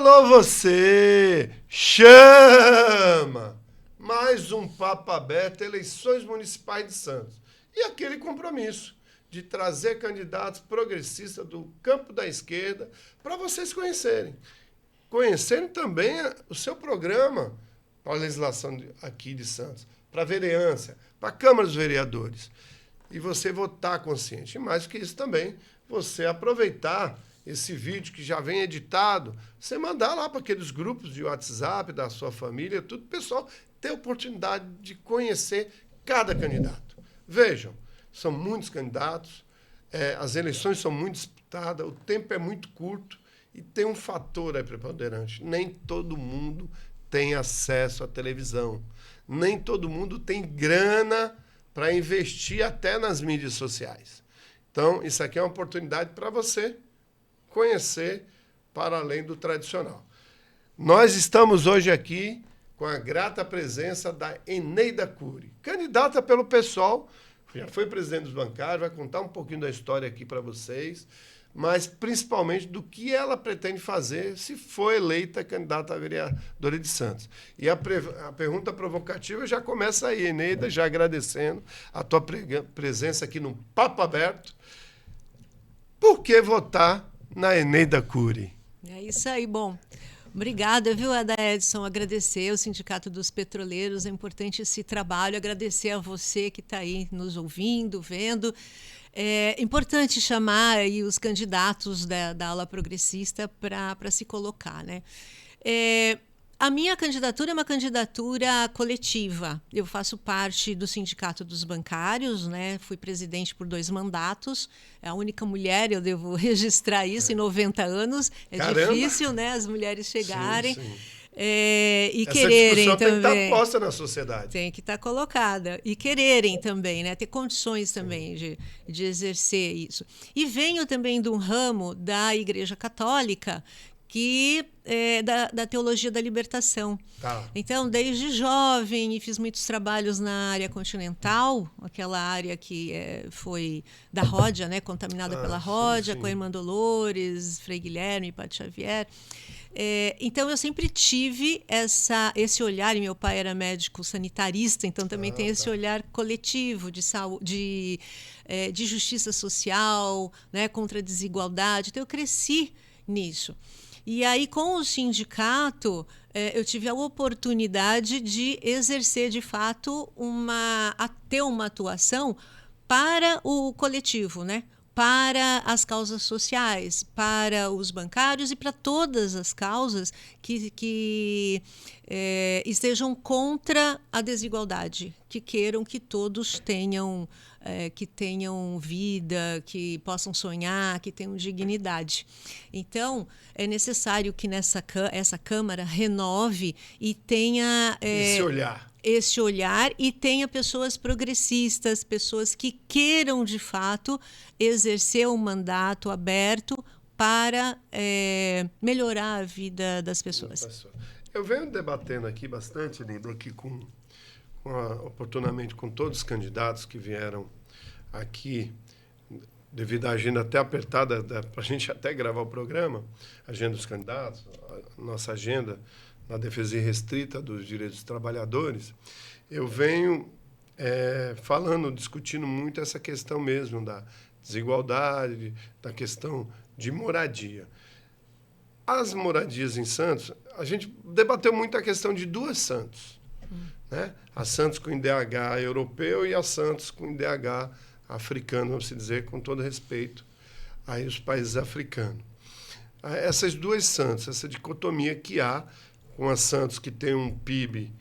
Alô você, chama! Mais um Papo Aberto, eleições municipais de Santos. E aquele compromisso de trazer candidatos progressistas do campo da esquerda para vocês conhecerem. Conhecerem também o seu programa para a legislação aqui de Santos, para a vereança, para a Câmara dos Vereadores. E você votar consciente. E mais do que isso também, você aproveitar esse vídeo que já vem editado, você mandar lá para aqueles grupos de WhatsApp da sua família, tudo, o pessoal ter a oportunidade de conhecer cada candidato. Vejam, são muitos candidatos, as eleições são muito disputadas, o tempo é muito curto e tem um fator aí preponderante. Nem todo mundo tem acesso à televisão. Nem todo mundo tem grana para investir até nas mídias sociais. Então, isso aqui é uma oportunidade para você conhecer para além do tradicional. Nós estamos hoje aqui com a grata presença da Eneida Cury, candidata pelo PSOL, já foi presidente dos bancários, vai contar um pouquinho da história aqui para vocês, mas principalmente do que ela pretende fazer se for eleita candidata a vereadora de Santos. E a pergunta provocativa já começa aí, Eneida, já agradecendo a tua presença aqui no Papo Aberto. Por que votar na Eneida Cury? É isso aí, bom. Obrigada, viu, Ada Edson? Agradecer ao Sindicato dos Petroleiros, é importante esse trabalho, agradecer a você que está aí nos ouvindo, vendo. É importante chamar aí os candidatos da ala progressista para se colocar, né? A minha candidatura é uma candidatura coletiva. Eu faço parte do Sindicato dos Bancários, né? Fui presidente por 2 mandatos. É a única mulher, eu devo registrar isso, em 90 anos. Caramba. Difícil, né? As mulheres chegarem. Sim. E essa quererem discussão também. Tem que estar posta na sociedade. Tem que estar colocada. E quererem também, né? Ter condições também de exercer isso. E venho também de um ramo da Igreja Católica, que é da teologia da libertação. Tá. Então, desde jovem, fiz muitos trabalhos na área continental, aquela área que foi da Ródia, né, contaminada pela Ródia, com a Irmã Dolores, Frei Guilherme, Padre Xavier. Então, eu sempre tive esse olhar, e meu pai era médico sanitarista, então também tem esse olhar coletivo de saúde, de justiça social, né, contra a desigualdade. Então, eu cresci nisso. E aí, com o sindicato, eu tive a oportunidade de exercer, de fato, ter uma atuação para o coletivo, né? Para as causas sociais, para os bancários e para todas as causas que estejam contra a desigualdade, que queiram que todos tenham vida, que possam sonhar, que tenham dignidade. Então, é necessário que essa Câmara renove e tenha esse olhar e tenha pessoas progressistas, pessoas que queiram, de fato, exercer um mandato aberto para melhorar a vida das pessoas. Eu venho debatendo aqui bastante, Linda, aqui oportunamente com todos os candidatos que vieram aqui, devido à agenda até apertada, para a gente até gravar o programa, a agenda dos candidatos, a nossa agenda na defesa irrestrita dos direitos dos trabalhadores, eu venho discutindo muito essa questão mesmo da desigualdade, da questão de moradia. As moradias em Santos, a gente debateu muito a questão de 2 Santos, né? A Santos com IDH europeu e a Santos com IDH africano, vamos dizer, com todo respeito aí os países africanos. Essas 2 Santos, essa dicotomia que há com a Santos, que tem um PIB,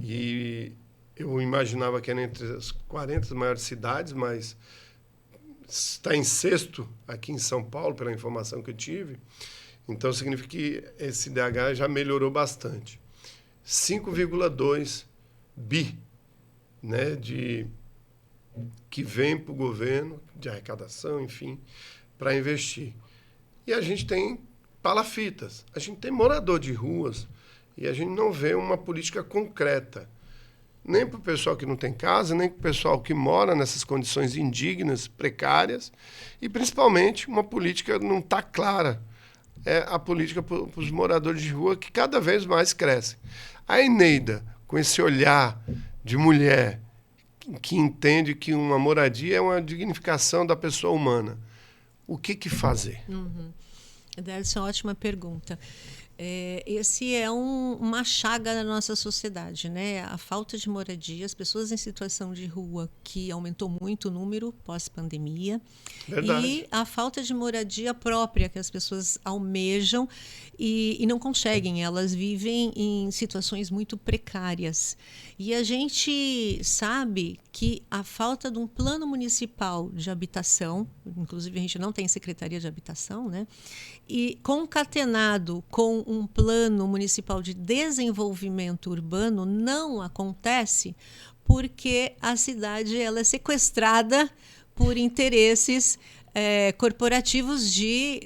e eu imaginava que era entre as 40 maiores cidades, mas está em 6º aqui em São Paulo, pela informação que eu tive. Então, significa que esse IDH já melhorou bastante. 5,2 bi, né, que vem para o governo, de arrecadação, enfim, para investir. E a gente tem palafitas, a gente tem morador de ruas, e a gente não vê uma política concreta, nem para o pessoal que não tem casa, nem para o pessoal que mora nessas condições indignas, precárias, e principalmente uma política não está clara é a política para os moradores de rua, que cada vez mais crescem. A Eneida, com esse olhar de mulher que entende que uma moradia é uma dignificação da pessoa humana, o que fazer? Essa é uma ótima pergunta. Esse é uma chaga na nossa sociedade, né? A falta de moradia, as pessoas em situação de rua, que aumentou muito o número pós-pandemia. Verdade. E a falta de moradia própria, que as pessoas almejam e não conseguem. Elas vivem em situações muito precárias. E a gente sabe que a falta de um plano municipal de habitação, inclusive a gente não tem secretaria de habitação, né? E concatenado com um plano municipal de desenvolvimento urbano não acontece porque a cidade ela é sequestrada por interesses corporativos de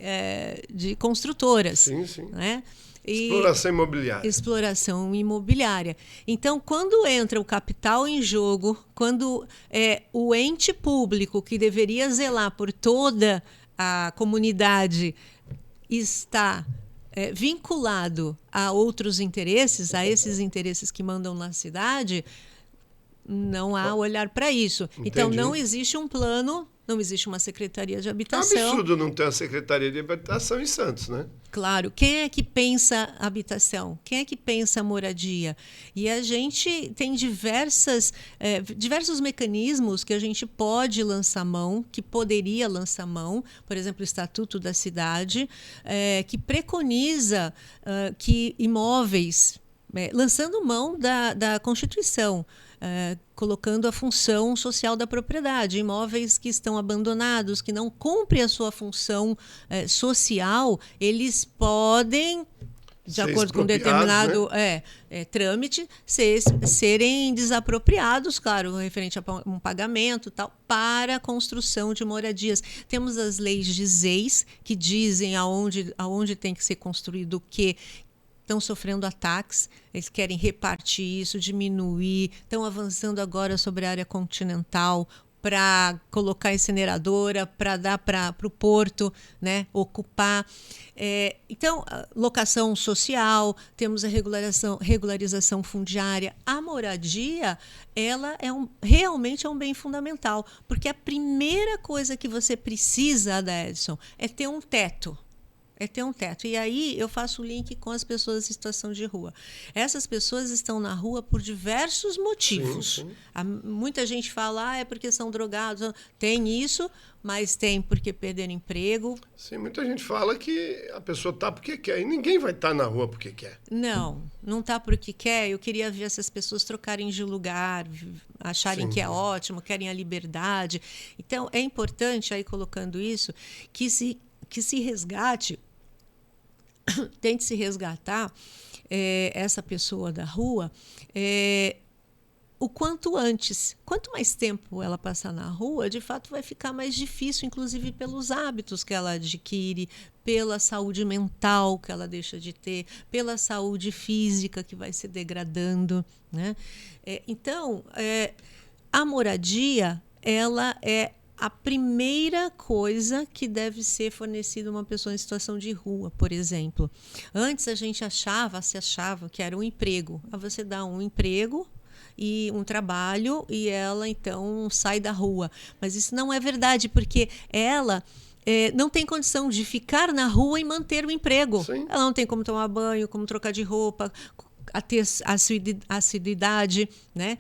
construtoras. Sim, sim. Né? Exploração imobiliária. Exploração imobiliária. Então, quando entra o capital em jogo, quando o ente público que deveria zelar por toda a comunidade está vinculado a outros interesses, a esses interesses que mandam na cidade, não há olhar para isso. Entendi. Então, não existe um plano, não existe uma secretaria de habitação. É um absurdo não ter uma secretaria de habitação em Santos, né? Claro. Quem é que pensa habitação? Quem é que pensa moradia? E a gente tem diversos mecanismos que a gente pode lançar mão, que poderia lançar mão, por exemplo, o Estatuto da Cidade, que preconiza que imóveis, lançando mão da Constituição, colocando a função social da propriedade. Imóveis que estão abandonados, que não cumprem a sua função social, eles podem, de acordo com determinado trâmite, serem desapropriados, claro, referente a um pagamento, tal, para a construção de moradias. Temos as leis de ZEIS, que dizem aonde tem que ser construído o quê. Estão sofrendo ataques, eles querem repartir isso, diminuir, estão avançando agora sobre a área continental para colocar incineradora, para dar para o porto, né, ocupar. Então, locação social, temos a regularização fundiária. A moradia, ela realmente é um bem fundamental, porque a primeira coisa que você precisa, Edson, é ter um teto. E aí eu faço o link com as pessoas em situação de rua. Essas pessoas estão na rua por diversos motivos. Sim, sim. Muita gente fala, é porque são drogados. Tem isso, mas tem porque perderam emprego. Sim, muita gente fala que a pessoa está porque quer. E ninguém vai estar na rua porque quer. Não está porque quer. Eu queria ver essas pessoas trocarem de lugar, acharem que é ótimo, querem a liberdade. Então, é importante, aí colocando isso, que se resgate, tente se resgatar essa pessoa da rua o quanto antes. Quanto mais tempo ela passar na rua, de fato vai ficar mais difícil, inclusive pelos hábitos que ela adquire, pela saúde mental que ela deixa de ter, pela saúde física que vai se degradando, né? Então, a moradia, ela é a primeira coisa que deve ser fornecida a uma pessoa em situação de rua, por exemplo. Antes a gente se achava que era um emprego. Você dá um emprego e um trabalho e ela então sai da rua. Mas isso não é verdade, porque ela não tem condição de ficar na rua e manter o emprego. Sim. Ela não tem como tomar banho, como trocar de roupa, a ter assiduidade, né?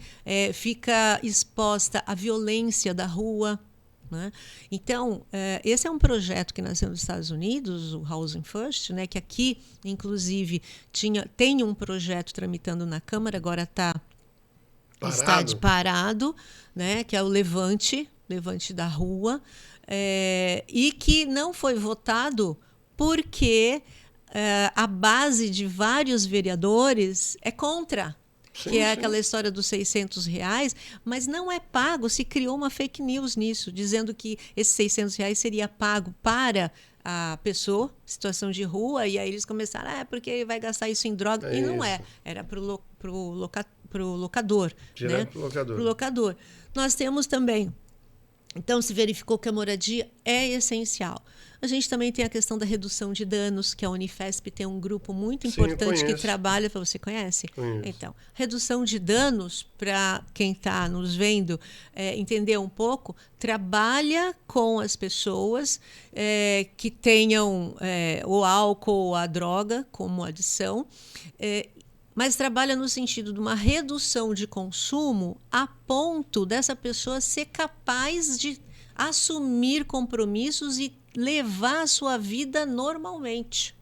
Fica exposta à violência da rua. Né? Então, esse é um projeto que nasceu nos Estados Unidos, o Housing First, né? Que aqui, inclusive, tem um projeto tramitando na Câmara, agora está parado, né? Que é o Levante da Rua, e que não foi votado porque a base de vários vereadores é contra. Sim, que é aquela história dos R$600, mas não é pago. Se criou uma fake news nisso, dizendo que esses R$600 seria pago para a pessoa, situação de rua, e aí eles começaram, porque vai gastar isso em droga, e não é. Era para o locador. Direto né? para o locador. Pro locador. Nós temos também Então, se verificou que a moradia é essencial. A gente também tem a questão da redução de danos, que a Unifesp tem um grupo muito importante que trabalha. Você conhece? Conheço. Então, redução de danos, para quem está nos vendo entender um pouco, trabalha com as pessoas que tenham o álcool ou a droga como adição, mas trabalha no sentido de uma redução de consumo a ponto dessa pessoa ser capaz de assumir compromissos e levar a sua vida normalmente.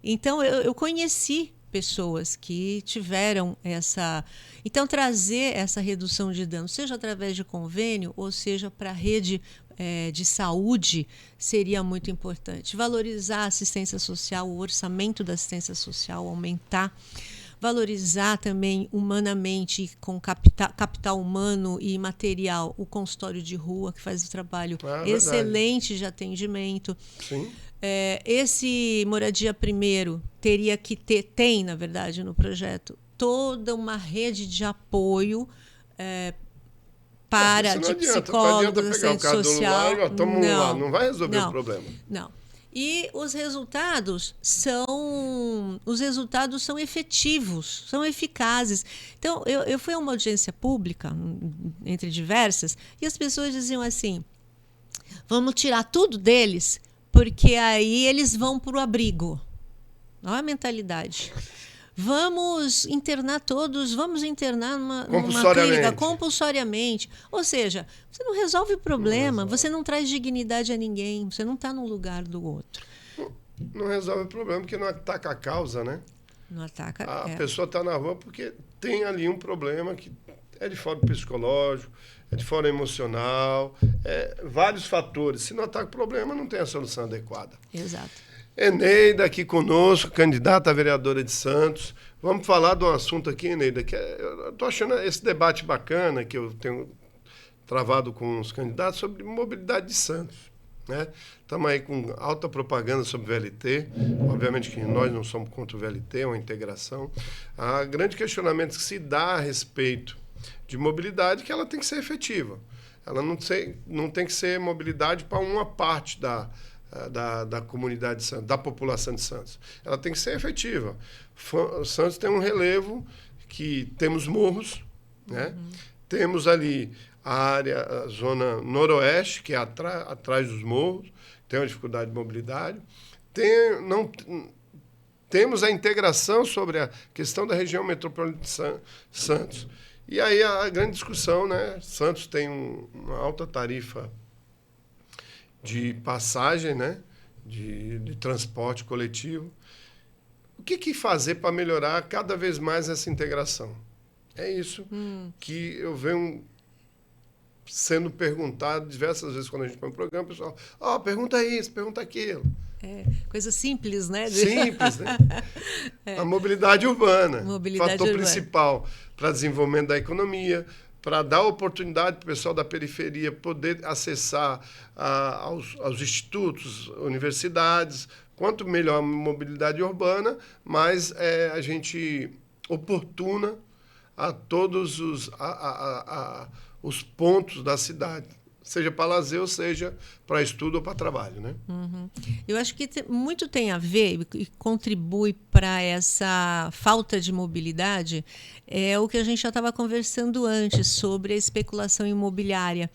Então, eu conheci pessoas que tiveram essa... Então, trazer essa redução de danos, seja através de convênio, ou seja para a rede de saúde, seria muito importante. Valorizar a assistência social, o orçamento da assistência social, aumentar. Valorizar também humanamente, com capital humano e material, o consultório de rua, que faz um trabalho excelente de atendimento. Sim. Esse Moradia Primeiro teria que tem, na verdade, no projeto, toda uma rede de apoio para de psicólogos, assistente social. Não vai resolver o problema. Não. E os resultados são efetivos, são eficazes. Então, eu fui a uma audiência pública, entre diversas, e as pessoas diziam assim: vamos tirar tudo deles, porque aí eles vão para o abrigo. Olha a mentalidade. Vamos internar todos, vamos internar numa clínica compulsoriamente. Ou seja, você não resolve o problema, você não traz dignidade a ninguém, você não está no lugar do outro. Não resolve o problema porque não ataca a causa, né? Não ataca. A pessoa está na rua porque tem ali um problema que é de fora psicológico, é de fora emocional, vários fatores. Se não ataca o problema, não tem a solução adequada. Exato. Eneida aqui conosco, candidata a vereadora de Santos. Vamos falar de um assunto aqui, Eneida, que eu estou achando esse debate bacana que eu tenho travado com os candidatos sobre mobilidade de Santos. Estamos aí com alta propaganda sobre VLT. Obviamente que nós não somos contra o VLT, é uma integração. Há grande questionamento que se dá a respeito de mobilidade, que ela tem que ser efetiva. Ela não tem que ser mobilidade para uma parte da comunidade de Santos, da população de Santos. Ela tem que ser efetiva. Santos tem um relevo que temos morros, né? Temos ali a zona noroeste, que é atrás dos morros, tem uma dificuldade de mobilidade. Temos a integração sobre a questão da região metropolitana de Santos. E aí a grande discussão, né? Santos tem uma alta tarifa de passagem, né? de transporte coletivo. O que fazer para melhorar cada vez mais essa integração? É isso que eu venho sendo perguntado diversas vezes quando a gente põe um programa, o pessoal, pergunta isso, pergunta aquilo. Coisa simples, né? Simples, né? A mobilidade urbana, fator principal para desenvolvimento da economia, para dar oportunidade para o pessoal da periferia poder acessar aos institutos, universidades. Quanto melhor a mobilidade urbana, mais a gente oportuna a todos os pontos da cidade, seja para lazer, ou seja para estudo ou para trabalho, né? Eu acho que muito tem a ver e contribui para essa falta de mobilidade o que a gente já estava conversando antes sobre a especulação imobiliária.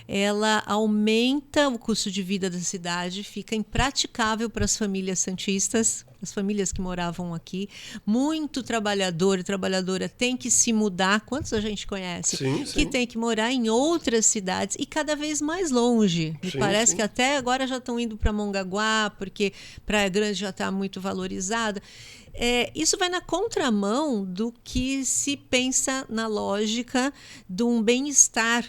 Ela aumenta o custo de vida da cidade, fica impraticável para as famílias santistas, as famílias que moravam aqui. Muito trabalhador e trabalhadora tem que se mudar. Quantos a gente conhece? Sim. Que tem que morar em outras cidades e cada vez mais longe. Me parece que até agora já estão indo para Mongaguá, porque Praia Grande já está muito valorizada. Isso vai na contramão do que se pensa na lógica de um bem-estar,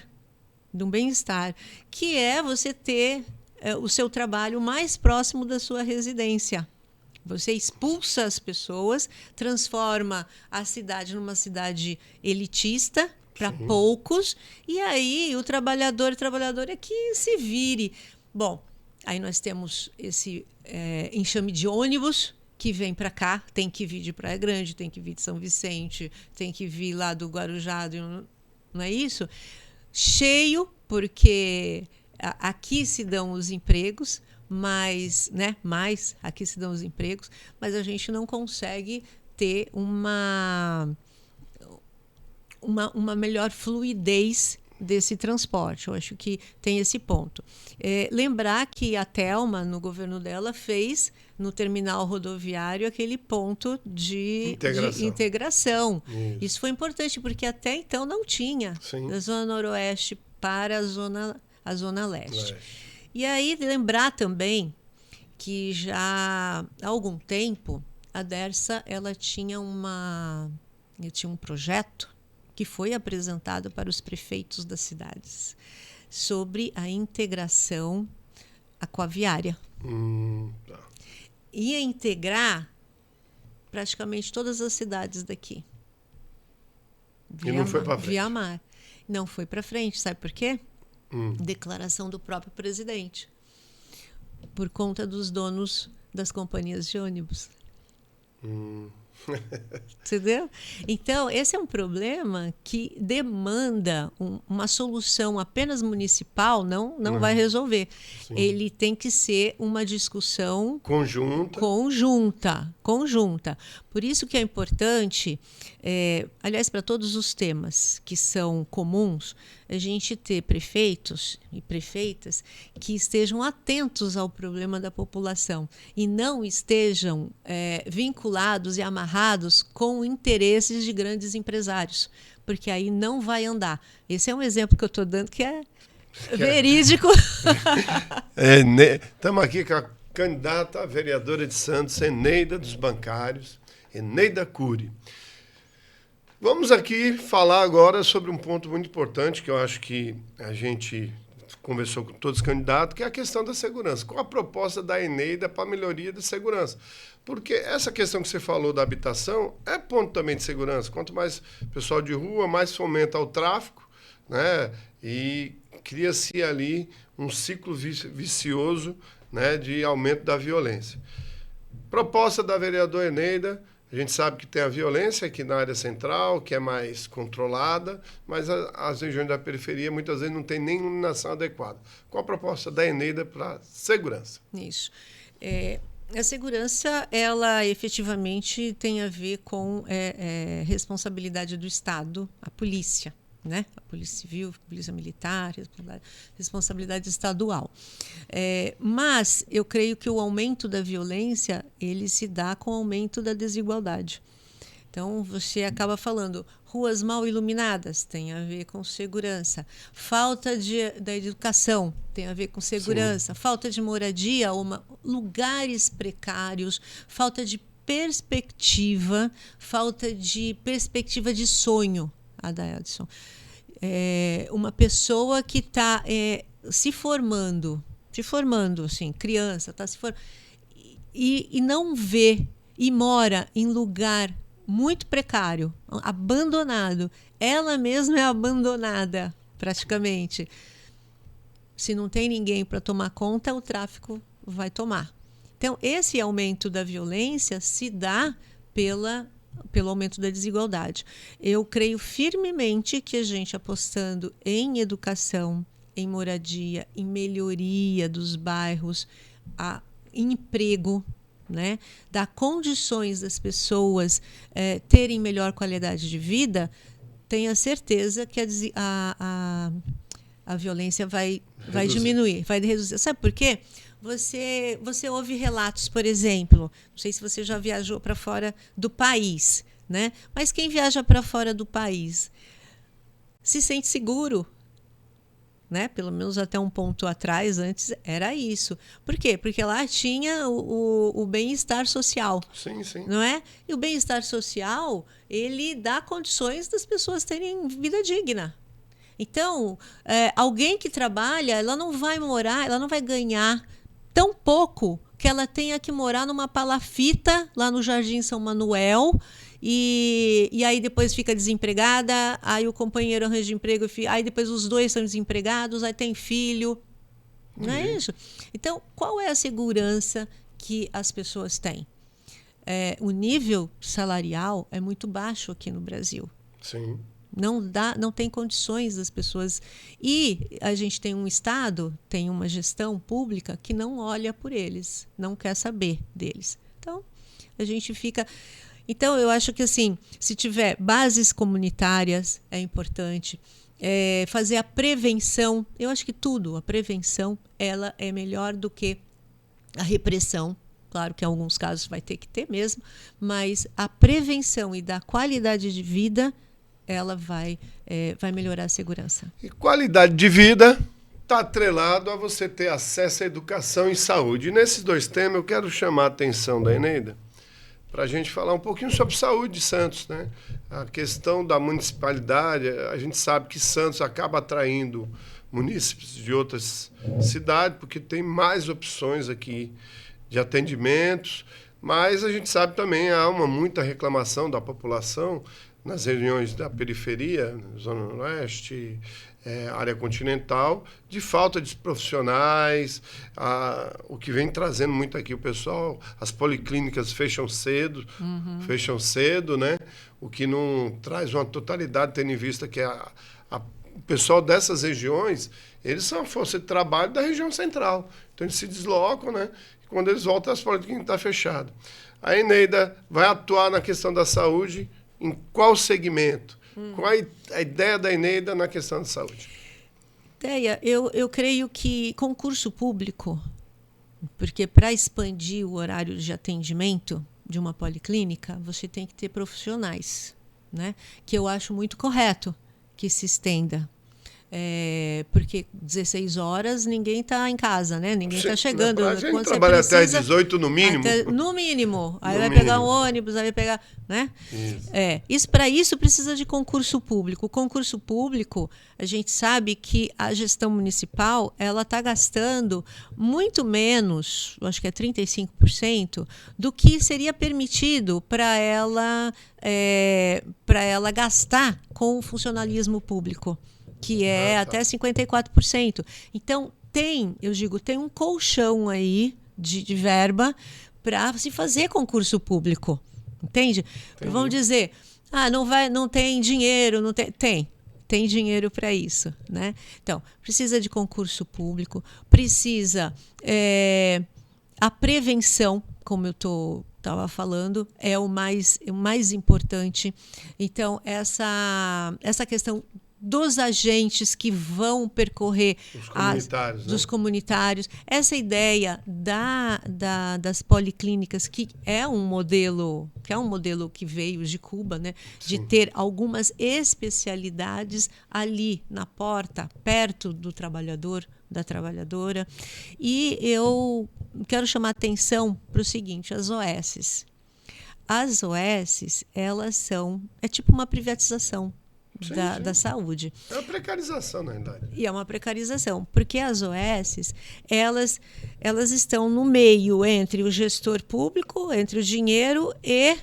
que é você ter o seu trabalho mais próximo da sua residência. Você expulsa as pessoas, transforma a cidade numa cidade elitista para poucos, e aí o trabalhador e trabalhadora que se vire. Bom, aí nós temos esse enxame de ônibus que vem para cá, tem que vir de Praia Grande, tem que vir de São Vicente, tem que vir lá do Guarujá, não é isso? Cheio, porque aqui se dão os empregos, mas aqui se dão os empregos, mas a gente não consegue ter uma melhor fluidez desse transporte. Eu acho que tem esse ponto. Lembrar que a Thelma, no governo dela, fez no terminal rodoviário aquele ponto de integração. Isso foi importante, porque até então não tinha. Sim. Da Zona Noroeste para a Zona Leste. E aí, lembrar também que já há algum tempo a Dersa ela tinha um projeto que foi apresentado para os prefeitos das cidades sobre a integração aquaviária. Tá. Ia integrar praticamente todas as cidades daqui. E não foi para frente. Via mar. Não foi para frente, sabe por quê? Declaração do próprio presidente. Por conta dos donos das companhias de ônibus. Entendeu? Então, esse é um problema que demanda uma solução apenas municipal, não vai resolver. Sim. Ele tem que ser uma discussão conjunta. Por isso que é importante, aliás, para todos os temas que são comuns, a gente ter prefeitos e prefeitas que estejam atentos ao problema da população e não estejam vinculados e amarrados com interesses de grandes empresários, porque aí não vai andar. Esse é um exemplo que eu estou dando que é verídico. Estamos aqui com a candidata a vereadora de Santos, Eneida dos Bancários, Eneida Cury. Vamos aqui falar agora sobre um ponto muito importante que eu acho que a gente conversou com todos os candidatos, que é a questão da segurança. Qual a proposta da Eneida para a melhoria da segurança? Porque essa questão que você falou da habitação é ponto também de segurança. Quanto mais pessoal de rua, mais fomenta o tráfico, né? E cria-se ali um ciclo vicioso, né, de aumento da violência. Proposta da vereadora Eneida. A gente sabe que tem a violência aqui na área central, que é mais controlada, mas as regiões da periferia muitas vezes não tem nem iluminação adequada. Qual a proposta da Eneida para a segurança? Isso. A segurança, ela efetivamente tem a ver com responsabilidade do Estado, a polícia, né? A Polícia Civil, a Polícia Militar, responsabilidade estadual. Mas eu creio que o aumento da violência ele se dá com o aumento da desigualdade. Então, você acaba falando ruas mal iluminadas, tem a ver com segurança. Falta da educação, tem a ver com segurança. Sim. Falta de moradia, lugares precários, falta de perspectiva de sonho. Adaeldson. Uma pessoa que está se formando, assim, criança, está se formando, e não vê, e mora em lugar muito precário, abandonado. Ela mesma é abandonada, praticamente. Se não tem ninguém para tomar conta, o tráfico vai tomar. Então, esse aumento da violência se dá pelo aumento da desigualdade. Eu creio firmemente que a gente apostando em educação, em moradia, em melhoria dos bairros, em emprego, né, dar condições das pessoas terem melhor qualidade de vida, tenha certeza que a violência vai diminuir, vai reduzir. Sabe por quê? Você ouve relatos, por exemplo, não sei se você já viajou para fora do país, né? Mas quem viaja para fora do país se sente seguro, né? Pelo menos até um ponto atrás, antes, era isso. Por quê? Porque lá tinha o bem-estar social. Sim, sim. Não é? E o bem-estar social, ele dá condições das pessoas terem vida digna. Então, alguém que trabalha, ela não vai ganhar tão pouco que ela tenha que morar numa palafita lá no Jardim São Manuel e aí depois fica desempregada, aí o companheiro arranja emprego, aí depois os dois são desempregados, aí tem filho. Não é isso? Então, qual é a segurança que as pessoas têm? O nível salarial é muito baixo aqui no Brasil. Sim. Não tem condições das pessoas. E a gente tem um Estado, tem uma gestão pública que não olha por eles, não quer saber deles. Então, a gente fica... Então, eu acho que assim, se tiver bases comunitárias, é importante. Fazer a prevenção, eu acho que a prevenção, ela é melhor do que a repressão. Claro que em alguns casos vai ter que ter mesmo, mas a prevenção e da qualidade de vida, ela vai melhorar a segurança. E qualidade de vida está atrelado a você ter acesso à educação e saúde. E nesses dois temas eu quero chamar a atenção da Eneida para a gente falar um pouquinho sobre saúde de Santos, né? A questão da municipalidade, a gente sabe que Santos acaba atraindo munícipes de outras cidades, porque tem mais opções aqui de atendimentos, mas a gente sabe também há muita reclamação da população nas regiões da periferia, Zona Oeste, área continental, de falta de profissionais, o que vem trazendo muito aqui o pessoal, as policlínicas fecham cedo, né? O que não traz uma totalidade, tendo em vista que o pessoal dessas regiões, eles são a força de trabalho da região central. Então, eles se deslocam, né? E quando eles voltam, as policlínicas estão fechadas. A Eneida vai atuar na questão da saúde em qual segmento? Qual a ideia da Eneida na questão da saúde? Ideia, eu creio que concurso público, porque para expandir o horário de atendimento de uma policlínica, você tem que ter profissionais, né? Que eu acho muito correto que se estenda. Porque 16 horas ninguém está em casa, né? Ninguém está chegando. A gente trabalha até às 18 no mínimo. No mínimo. Aí No vai mínimo. pegar um ônibus, aí vai pegar... Né? Isso. Para isso precisa de concurso público. O concurso público, a gente sabe que a gestão municipal ela está gastando muito menos, acho que é 35%, do que seria permitido para ela gastar com o funcionalismo público, que é até 54%. Então, tem um colchão aí de verba para se fazer concurso público. Entende? Entendi. Vamos dizer, não tem dinheiro, não tem. Tem dinheiro para isso, né? Então, precisa de concurso público, precisa a prevenção, como eu estava falando, é o mais importante. Então, essa questão dos agentes que vão percorrer dos comunitários. Essa ideia das policlínicas, que é um modelo que veio de Cuba, né? De ter algumas especialidades ali na porta, perto do trabalhador, da trabalhadora. E eu quero chamar a atenção para o seguinte, as OSs. As OSs, elas é tipo uma privatização da saúde. É uma precarização, na verdade. E é uma precarização, porque as OSs, elas estão no meio entre o gestor público, entre o dinheiro e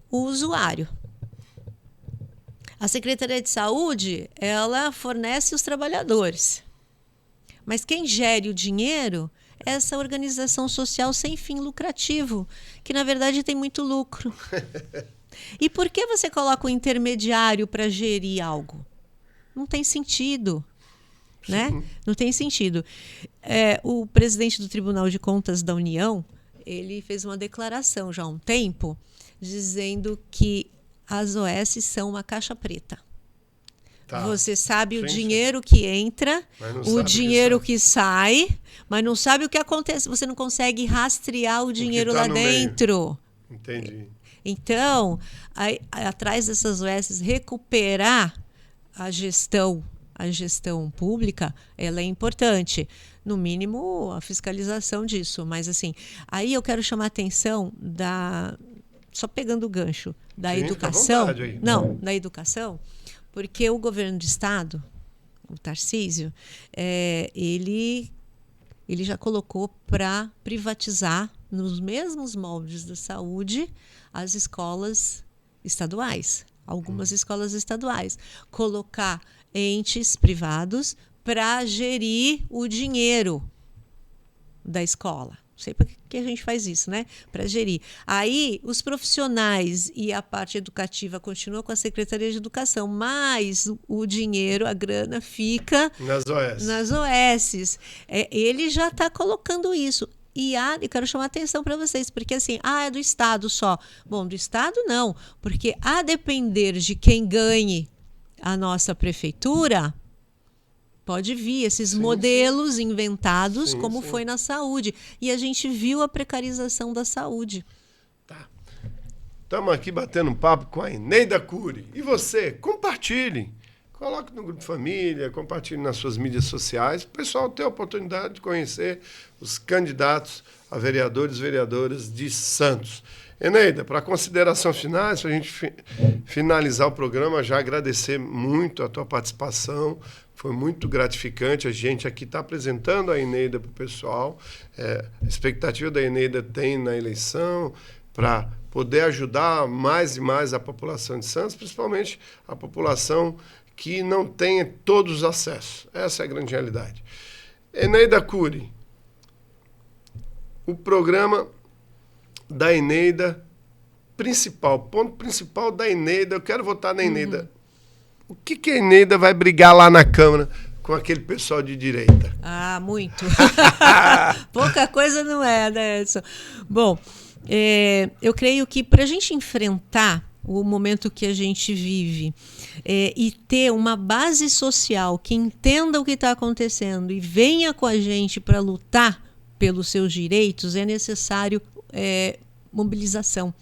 o usuário. A Secretaria de Saúde, ela fornece os trabalhadores. Mas quem gere o dinheiro é essa organização social sem fim lucrativo, que na verdade tem muito lucro. E por que você coloca um intermediário para gerir algo? Não tem sentido, né? Não tem sentido. O presidente do Tribunal de Contas da União, ele fez uma declaração já há um tempo, dizendo que as OS são uma caixa preta. Você sabe o dinheiro que entra, o dinheiro que sai, mas não sabe o que acontece. Você não consegue rastrear o dinheiro lá dentro. Entendi. Então, atrás dessas OS, recuperar a gestão pública, ela é importante. No mínimo, a fiscalização disso. Mas, assim, aí eu quero chamar a atenção só pegando o gancho da educação. Não, da educação, porque o governo de Estado, o Tarcísio, ele já colocou para privatizar, nos mesmos moldes da saúde, as escolas estaduais, algumas escolas estaduais. Colocar entes privados para gerir o dinheiro da escola. sei para que a gente faz isso, né? Para gerir. Aí, os profissionais e a parte educativa continuam com a Secretaria de Educação, mas o dinheiro, a grana, fica nas OS. Ele já está colocando isso. E eu quero chamar a atenção para vocês, porque assim, é do Estado só. Bom, do Estado não, porque a depender de quem ganhe a nossa prefeitura, pode vir esses modelos inventados, como foi na saúde. E a gente viu a precarização da saúde. Tá. Estamos aqui batendo um papo com a Eneida Cury. E você, compartilhe. Coloque no grupo de família, compartilhe nas suas mídias sociais. O pessoal tem a oportunidade de conhecer os candidatos a vereadores e vereadoras de Santos. Eneida, para considerações finais, para a gente finalizar o programa, já agradecer muito a tua participação. Foi muito gratificante. A gente aqui está apresentando a Eneida para o pessoal. A expectativa da Eneida tem na eleição para poder ajudar mais e mais a população de Santos, principalmente a população que não tem todos os acessos. Essa é a grande realidade. Eneida Cury, o programa da Eneida ponto principal da Eneida, eu quero votar na Eneida. O que a Eneida vai brigar lá na Câmara com aquele pessoal de direita? Muito. Pouca coisa não é, né, Edson? Bom, eu creio que para a gente enfrentar o momento que a gente vive e ter uma base social que entenda o que está acontecendo e venha com a gente para lutar pelos seus direitos, é necessário mobilização,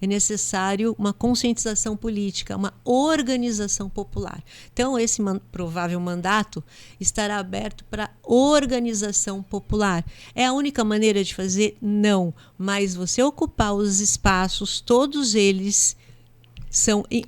é necessário uma conscientização política, uma organização popular. Então, esse provável mandato estará aberto para organização popular. É a única maneira de fazer? Não. Mas você ocupar os espaços, todos eles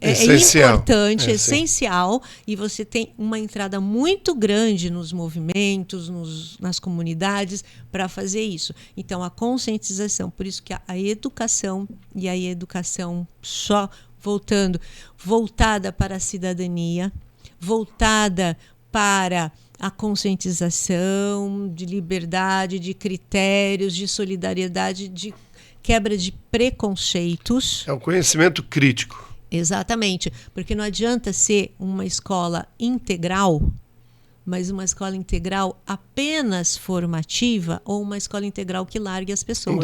é importante, essencial, e você tem uma entrada muito grande nos movimentos, nas comunidades para fazer isso. Então, a conscientização, por isso que a educação, e a educação só voltada para a cidadania, voltada para a conscientização de liberdade, de critérios, de solidariedade, de quebra de preconceitos. É um conhecimento crítico. Exatamente, porque não adianta ser uma escola integral, mas uma escola integral apenas formativa ou uma escola integral que largue as pessoas. Um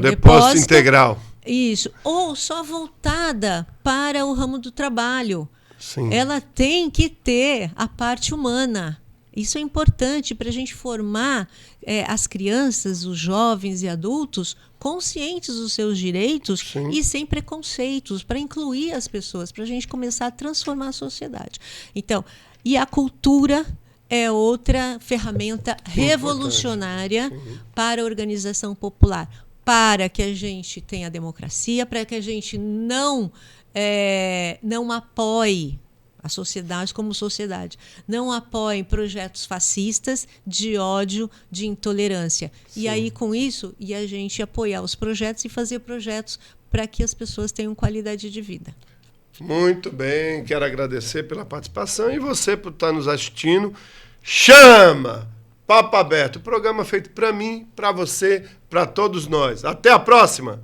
depósito integral. Isso, ou só voltada para o ramo do trabalho. Sim. Ela tem que ter a parte humana. Isso é importante para a gente formar as crianças, os jovens e adultos conscientes dos seus direitos. Sim. E sem preconceitos, para incluir as pessoas, para a gente começar a transformar a sociedade. Então, e a cultura é outra ferramenta revolucionária para a organização popular, para que a gente tenha democracia, para que a gente não apoie a sociedade como sociedade, não apoiem projetos fascistas de ódio, de intolerância. Sim. E aí, com isso, a gente apoiar os projetos e fazer projetos para que as pessoas tenham qualidade de vida. Muito bem, quero agradecer pela participação e você por estar nos assistindo. Chama! Papo Aberto, programa feito para mim, para você, para todos nós. Até a próxima!